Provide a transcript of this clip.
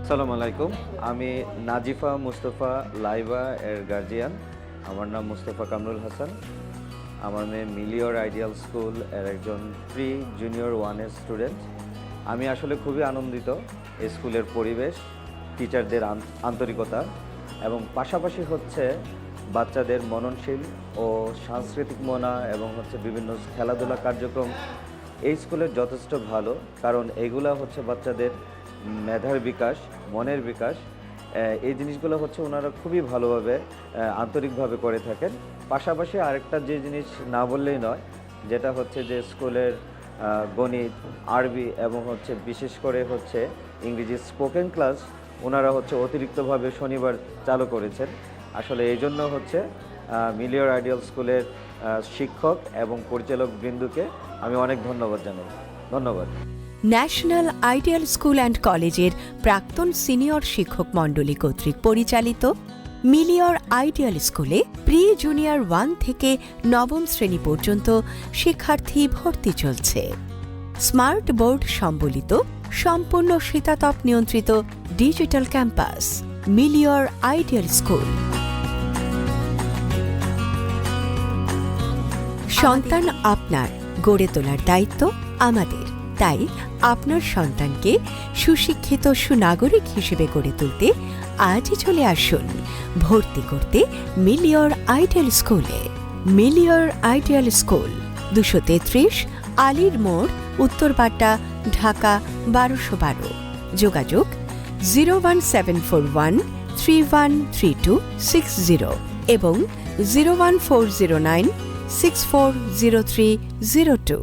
আসসালামু আলাইকুম। আমি নাজিফা মুস্তফা লাইবা এর গার্জিয়ান। আমার নাম মুস্তফা কামরুল হাসান। আমার মেয়ে মিলিয়র আইডিয়াল স্কুল এর একজন প্রি জুনিয়র 1 এর স্টুডেন্ট। আমি আসলে খুবই আনন্দিত এই স্কুলের পরিবেশ, টিচারদের আন্তরিকতা এবং পাশাপাশি হচ্ছে বাচ্চাদের মননশীল ও সাংস্কৃতিক মনা এবং বিভিন্ন খেলাধুলা কার্যক্রম এই স্কুলের যথেষ্ট ভালো। কারণ এইগুলা হচ্ছে বাচ্চাদের মেধার বিকাশ, মনের বিকাশ। এই জিনিসগুলো ওনারা খুবই ভালোভাবে আন্তরিকভাবে করে থাকেন। পাশাপাশি আরেকটা যে জিনিস না বললেই নয়, যেটা হচ্ছে যে স্কুলের গণিত, আরবি এবং বিশেষ করে ইংরেজি স্পোকেন ক্লাস ওনারা অতিরিক্তভাবে শনিবার চালু করেছেন। আসলে এই জন্য মিলিয়র আইডিয়াল স্কুলের শিক্ষক এবং পরিচালক বৃন্দকে আমি অনেক ধন্যবাদ জানাই। ধন্যবাদ। ন্যাশনাল আইডিয়াল স্কুল অ্যান্ড কলেজের প্রাক্তন সিনিয়র শিক্ষক মণ্ডলী কর্তৃক পরিচালিত মিলিয়র আইডিয়াল স্কুলে প্রি জুনিয়র 1 থেকে 9ম শ্রেণী পর্যন্ত শিক্ষার্থী ভর্তি চলছে। স্মার্ট বোর্ড সম্বলিত সম্পূর্ণ শীতাতপ নিয়ন্ত্রিত ডিজিটাল ক্যাম্পাস মিলিয়র আইডিয়াল স্কুল। সন্তান আপনার, গড়ে তোলার দায়িত্ব আমাদের। তাই আপনার সন্তানকে সুশিক্ষিত সুনাগরিক হিসেবে গড়ে তুলতে আজই চলে আসুন ভর্তি করতে মিলিয়র আইডিয়াল স্কুলে। মিলিয়র আইডিয়াল স্কুল 233 আলীর মোড়, উত্তরপাট্টা, ঢাকা 1212। যোগাযোগ 01741 313260 এবং 01409 640302।